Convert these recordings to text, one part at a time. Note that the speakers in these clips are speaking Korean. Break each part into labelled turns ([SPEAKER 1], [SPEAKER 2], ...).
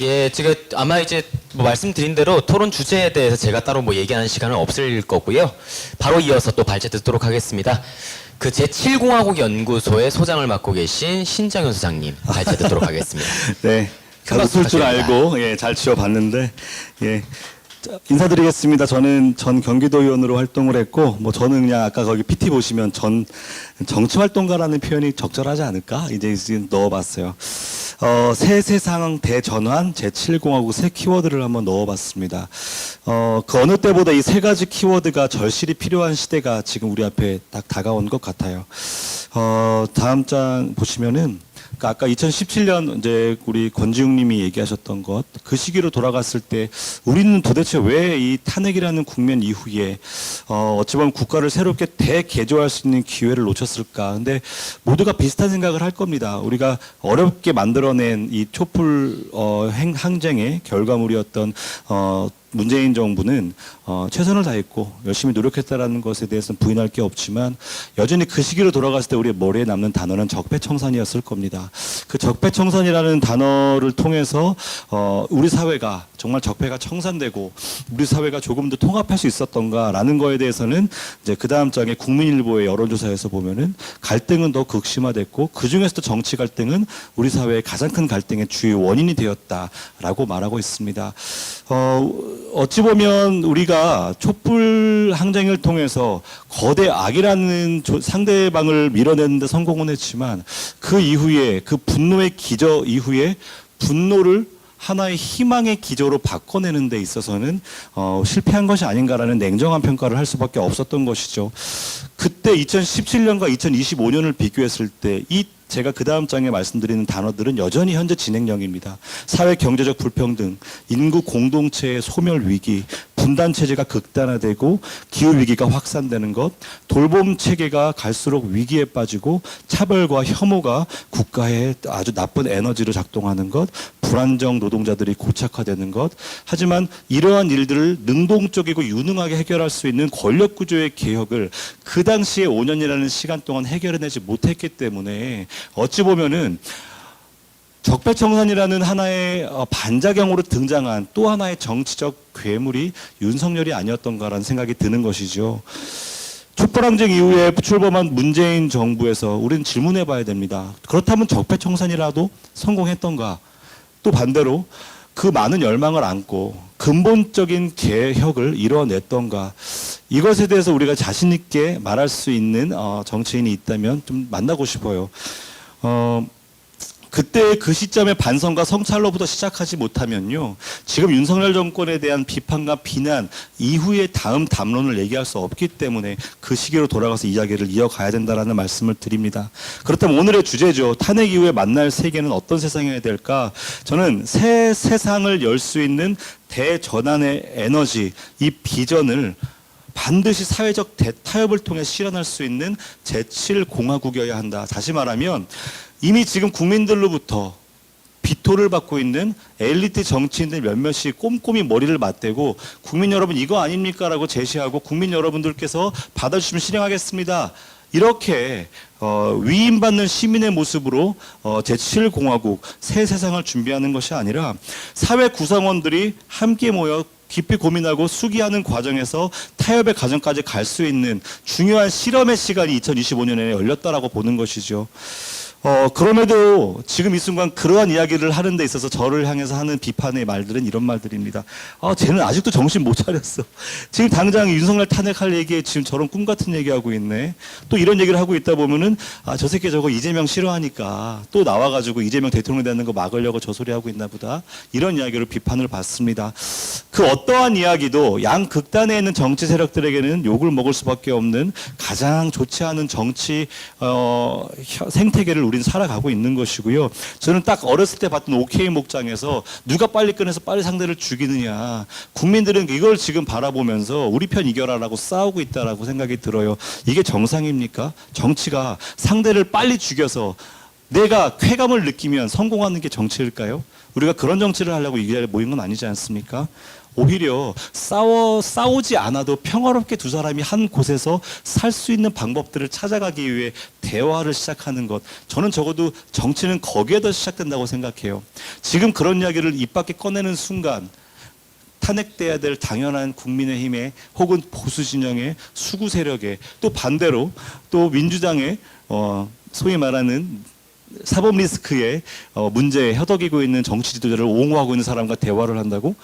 [SPEAKER 1] 예, 제가 아마 이제 뭐 말씀드린 대로 토론 주제에 대해서 제가 따로 뭐 얘기하는 시간은 없을 거고요. 바로 이어서 또 발제 듣도록 하겠습니다. 그 제7공화국 연구소의 소장을 맡고 계신 신정현 소장님 발제 듣도록 하겠습니다.
[SPEAKER 2] 네, 잘 웃을 줄 알고 잘 지어봤는데 자, 인사드리겠습니다. 저는 전 경기도의원으로 활동을 했고 저는 그냥 아까 거기 PT 보시면 전 정치활동가라는 표현이 적절하지 않을까 이제 지금 넣어봤어요. 새 세상 대전환 제7공화국 새 키워드를 한번 넣어봤습니다. 그 어느 때보다 이 세 가지 키워드가 절실히 필요한 시대가 지금 우리 앞에 딱 다가온 것 같아요. 다음 장 보시면은 아까 2017년 이제 우리 권지웅님이 얘기하셨던 것, 그 시기로 돌아갔을 때 우리는 도대체 왜 이 탄핵이라는 국면 이후에 어찌 보면 국가를 새롭게 대개조할 수 있는 기회를 놓쳤을까? 근데 모두가 비슷한 생각을 할 겁니다. 우리가 어렵게 만들어낸 이 촛불 항쟁의 결과물이었던 문재인 정부는 최선을 다했고 열심히 노력했다라는 것에 대해서는 부인할 게 없지만 여전히 그 시기로 돌아갔을 때 우리의 머리에 남는 단어는 적폐청산이었을 겁니다. 그 적폐청산이라는 단어를 통해서 우리 사회가 정말 적폐가 청산되고 우리 사회가 조금 더 통합할 수 있었던가라는 거에 대해서는 이제 그 다음 장에 국민일보의 여론조사에서 보면은 갈등은 더 극심화됐고 그 중에서도 정치 갈등은 우리 사회의 가장 큰 갈등의 주요 원인이 되었다라고 말하고 있습니다. 어찌 보면 우리가 촛불 항쟁을 통해서 거대 악이라는 상대방을 밀어내는 데 성공은 했지만 그 이후에 그 분노의 기저 이후에 분노를 하나의 희망의 기저로 바꿔내는 데 있어서는 실패한 것이 아닌가라는 냉정한 평가를 할 수밖에 없었던 것이죠. 그때 2017년과 2025년을 비교했을 때 제가 그 다음 장에 말씀드리는 단어들은 여전히 현재 진행형입니다. 사회 경제적 불평등, 인구 공동체의 소멸 위기, 분단 체제가 극단화되고 기후 위기가 확산되는 것, 돌봄 체계가 갈수록 위기에 빠지고 차별과 혐오가 국가의 아주 나쁜 에너지로 작동하는 것, 불안정 노동자들이 고착화되는 것. 하지만 이러한 일들을 능동적이고 유능하게 해결할 수 있는 권력 구조의 개혁을 그 당시에 5년이라는 시간 동안 해결해내지 못했기 때문에 어찌 보면은 적폐청산이라는 하나의 반작용으로 등장한 또 하나의 정치적 괴물이 윤석열이 아니었던가라는 생각이 드는 것이죠. 촛불항쟁 이후에 출범한 문재인 정부에서 우리는 질문해 봐야 됩니다. 그렇다면 적폐청산이라도 성공했던가? 또 반대로 그 많은 열망을 안고 근본적인 개혁을 이뤄냈던가? 이것에 대해서 우리가 자신 있게 말할 수 있는 정치인이 있다면 좀 만나고 싶어요. 그때 그 시점의 반성과 성찰로부터 시작하지 못하면요, 지금 윤석열 정권에 대한 비판과 비난 이후에 다음 담론을 얘기할 수 없기 때문에 그 시기로 돌아가서 이야기를 이어가야 된다라는 말씀을 드립니다. 그렇다면 오늘의 주제죠. 탄핵 이후에 만날 세계는 어떤 세상이어야 될까? 저는 새 세상을 열 수 있는 대전환의 에너지, 이 비전을 반드시 사회적 대타협을 통해 실현할 수 있는 제7공화국이어야 한다. 다시 말하면 이미 지금 국민들로부터 비토를 받고 있는 엘리트 정치인들 몇몇이 꼼꼼히 머리를 맞대고 국민 여러분 이거 아닙니까? 라고 제시하고 국민 여러분들께서 받아주시면 실행하겠습니다. 이렇게 위임받는 시민의 모습으로 제7공화국 새 세상을 준비하는 것이 아니라 사회 구성원들이 함께 모여 깊이 고민하고 수기하는 과정에서 타협의 과정까지 갈 수 있는 중요한 실험의 시간이 2025년에 열렸다라고 보는 것이죠. 그럼에도 지금 이 순간 그러한 이야기를 하는 데 있어서 저를 향해서 하는 비판의 말들은 이런 말들입니다. 쟤는 아직도 정신 못 차렸어. 지금 당장 윤석열 탄핵할 얘기에 지금 저런 꿈 같은 얘기하고 있네. 또 이런 얘기를 하고 있다 보면은 저 새끼 저거 이재명 싫어하니까 또 나와가지고 이재명 대통령 되는 거 막으려고 저 소리 하고 있나 보다. 이런 이야기로 비판을 받습니다. 그 어떠한 이야기도 양 극단에 있는 정치 세력들에게는 욕을 먹을 수밖에 없는 가장 좋지 않은 정치 생태계를 우리는 살아가고 있는 것이고요. 저는 딱 어렸을 때 봤던 OK 목장에서 누가 빨리 꺼내서 빨리 상대를 죽이느냐. 국민들은 이걸 지금 바라보면서 우리 편 이겨라라고 싸우고 있다라고 생각이 들어요. 이게 정상입니까? 정치가 상대를 빨리 죽여서 내가 쾌감을 느끼면 성공하는 게 정치일까요? 우리가 그런 정치를 하려고 이 자리에 모인 건 아니지 않습니까? 오히려 싸우지 않아도 평화롭게 두 사람이 한 곳에서 살 수 있는 방법들을 찾아가기 위해 대화를 시작하는 것. 저는 적어도 정치는 거기에서 시작된다고 생각해요. 지금 그런 이야기를 입 밖에 꺼내는 순간 탄핵돼야 될 당연한 국민의힘의 혹은 보수 진영의 수구 세력의 또 반대로 또 민주당의 소위 말하는 사법 리스크의 문제에 허덕이고 있는 정치 지도자를 옹호하고 있는 사람과 대화를 한다고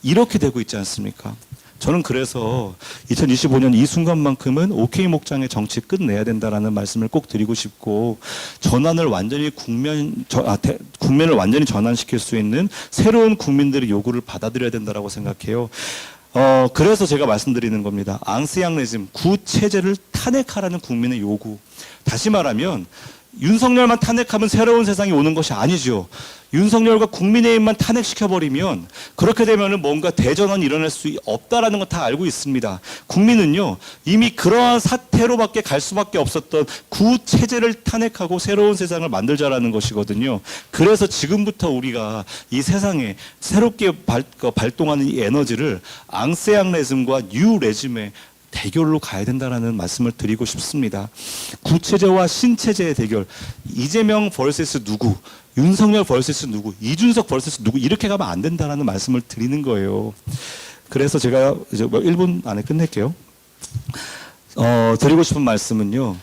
[SPEAKER 2] 이렇게 되고 있지 않습니까? 저는 그래서 2025년 이 순간만큼은 OK 목장의 정치 끝내야 된다라는 말씀을 꼭 드리고 싶고 전환을 완전히 국면을 완전히 전환시킬 수 있는 새로운 국민들의 요구를 받아들여야 된다라고 생각해요. 그래서 제가 말씀드리는 겁니다. 앙스양레즘 구체제를 탄핵하라는 국민의 요구. 다시 말하면 윤석열만 탄핵하면 새로운 세상이 오는 것이 아니죠. 윤석열과 국민의힘만 탄핵시켜버리면 그렇게 되면은 뭔가 대전환이 일어날 수 없다라는 거 다 알고 있습니다. 국민은요 이미 그러한 사태로밖에 갈 수밖에 없었던 구체제를 탄핵하고 새로운 세상을 만들자라는 것이거든요. 그래서 지금부터 우리가 이 세상에 새롭게 발동하는 이 에너지를 앙세앙레즘과 뉴레즘의 대결로 가야 된다라는 말씀을 드리고 싶습니다. 구체제와 신체제의 대결. 이재명 vs 누구, 윤석열 vs 누구, 이준석 vs 누구 이렇게 가면 안 된다라는 말씀을 드리는 거예요. 그래서 제가 이제 1분 안에 끝낼게요. 드리고 싶은 말씀은요.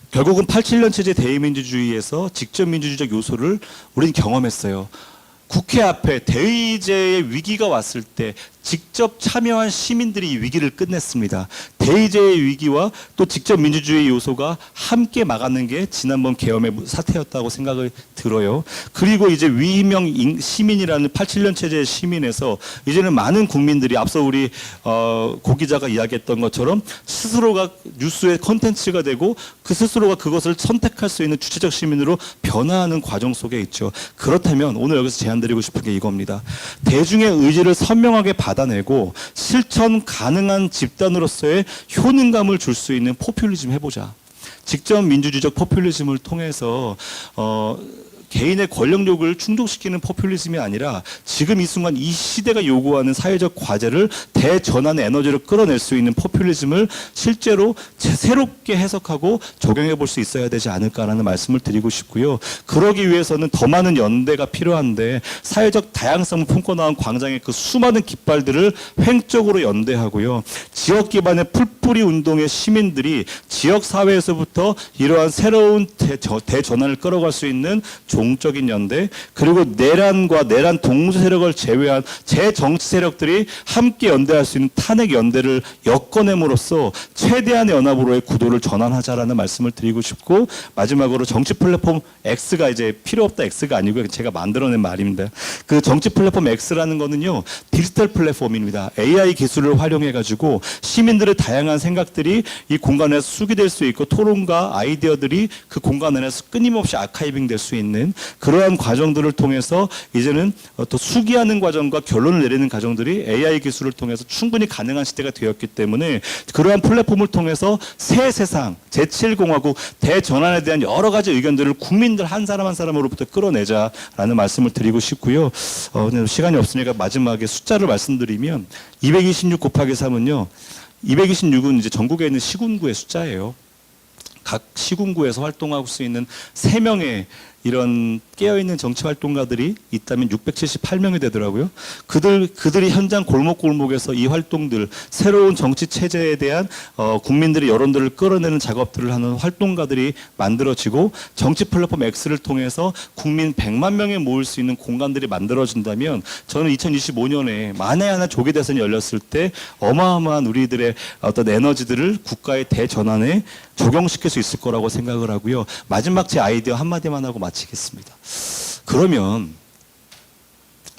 [SPEAKER 2] 결국은 87년 체제 대의민주주의에서 직접 민주주의적 요소를 우리는 경험했어요. 국회 앞에 대의제의 위기가 왔을 때 직접 참여한 시민들이 이 위기를 끝냈습니다. 대의제의 위기와 또 직접 민주주의 요소가 함께 막아낸 게 지난번 계엄의 사태였다고 생각이 들어요. 그리고 이제 위명 시민이라는 87년 체제의 시민에서 이제는 많은 국민들이 앞서 우리 고 기자가 이야기했던 것처럼 스스로가 뉴스의 컨텐츠가 되고 그 스스로가 그것을 선택할 수 있는 주체적 시민으로 변화하는 과정 속에 있죠. 그렇다면 오늘 여기서 제안드리고 싶은 게 이겁니다. 대중의 의지를 선명하게 받아내고 실천 가능한 집단으로서의 효능감을 줄 수 있는 포퓰리즘 해보자. 직접 민주주의적 포퓰리즘을 통해서 개인의 권력욕을 충족시키는 포퓰리즘이 아니라 지금 이 순간 이 시대가 요구하는 사회적 과제를 대전환의 에너지로 끌어낼 수 있는 포퓰리즘을 실제로 새롭게 해석하고 적용해 볼 수 있어야 되지 않을까라는 말씀을 드리고 싶고요. 그러기 위해서는 더 많은 연대가 필요한데 사회적 다양성을 품고 나온 광장의 그 수많은 깃발들을 횡적으로 연대하고요. 지역 기반의 풀뿌리 운동의 시민들이 지역 사회에서부터 이러한 새로운 대전환을 끌어갈 수 있는 종적인 연대, 그리고 내란과 내란 동조 세력을 제외한 재정치 세력들이 함께 연대할 수 있는 탄핵 연대를 엮어냄으로써 최대한의 연합으로의 구도를 전환하자라는 말씀을 드리고 싶고, 마지막으로 정치 플랫폼 X가 이제 필요 없다 X가 아니고요. 제가 만들어낸 말입니다. 그 정치 플랫폼 X라는 거는요, 디지털 플랫폼입니다. AI 기술을 활용해가지고 시민들의 다양한 생각들이 이 공간에서 수기될 수 있고 토론과 아이디어들이 그 공간 안에서 끊임없이 아카이빙 될 수 있는 그러한 과정들을 통해서 이제는 또 수기하는 과정과 결론을 내리는 과정들이 AI 기술을 통해서 충분히 가능한 시대가 되었기 때문에 그러한 플랫폼을 통해서 새 세상, 제7공화국 대전환에 대한 여러 가지 의견들을 국민들 한 사람 한 사람으로부터 끌어내자라는 말씀을 드리고 싶고요. 시간이 없으니까 마지막에 숫자를 말씀드리면 226 곱하기 3은요. 226은 이제 전국에 있는 시군구의 숫자예요. 각 시군구에서 활동하고 수 있는 3명의 이런 깨어있는 정치 활동가들이 있다면 678명이 되더라고요. 그들이 현장 골목골목에서 이 활동들, 새로운 정치 체제에 대한 국민들의 여론들을 끌어내는 작업들을 하는 활동가들이 만들어지고, 정치 플랫폼 X를 통해서 국민 100만 명에 모일 수 있는 공간들이 만들어진다면, 저는 2025년에 만에 하나 조기 대선이 열렸을 때 어마어마한 우리들의 어떤 에너지들을 국가의 대전환에 적용시킬 수 있을 거라고 생각을 하고요. 마지막 제 아이디어 한마디만 하고 마치겠습니다. 그러면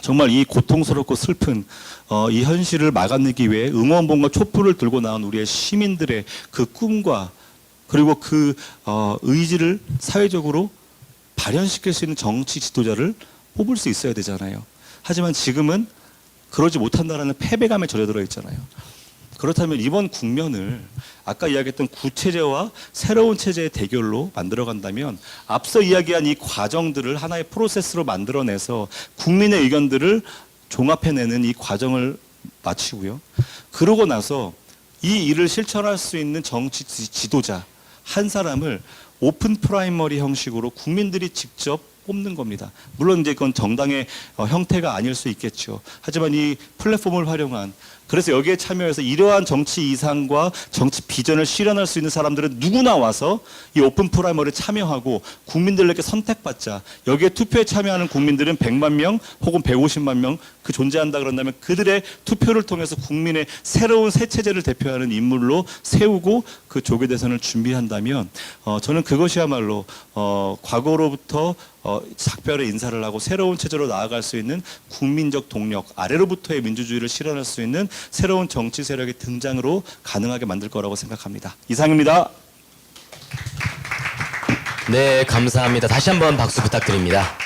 [SPEAKER 2] 정말 이 고통스럽고 슬픈 이 현실을 막아내기 위해 응원봉과 촛불을 들고 나온 우리의 시민들의 그 꿈과 그리고 그 의지를 사회적으로 발현시킬 수 있는 정치 지도자를 뽑을 수 있어야 되잖아요. 하지만 지금은 그러지 못한다는 패배감에 젖어들어 있잖아요. 그렇다면 이번 국면을 아까 이야기했던 구체제와 새로운 체제의 대결로 만들어간다면 앞서 이야기한 이 과정들을 하나의 프로세스로 만들어내서 국민의 의견들을 종합해내는 이 과정을 마치고요. 그러고 나서 이 일을 실천할 수 있는 정치 지도자 한 사람을 오픈 프라이머리 형식으로 국민들이 직접 뽑는 겁니다. 물론 이제 그건 정당의 형태가 아닐 수 있겠죠. 하지만 이 플랫폼을 활용한, 그래서 여기에 참여해서 이러한 정치 이상과 정치 비전을 실현할 수 있는 사람들은 누구나 와서 이 오픈 프라이머리에 참여하고 국민들에게 선택받자. 여기에 투표에 참여하는 국민들은 100만 명 혹은 150만 명 그 존재한다 그런다면 그들의 투표를 통해서 국민의 새로운 새 체제를 대표하는 인물로 세우고 그 조계 대선을 준비한다면 저는 그것이야말로 과거로부터 작별의 인사를 하고 새로운 체제로 나아갈 수 있는 국민적 동력, 아래로부터의 민주주의를 실현할 수 있는 새로운 정치 세력의 등장으로 가능하게 만들 거라고 생각합니다. 이상입니다.
[SPEAKER 1] 네, 감사합니다. 다시 한번 박수 부탁드립니다.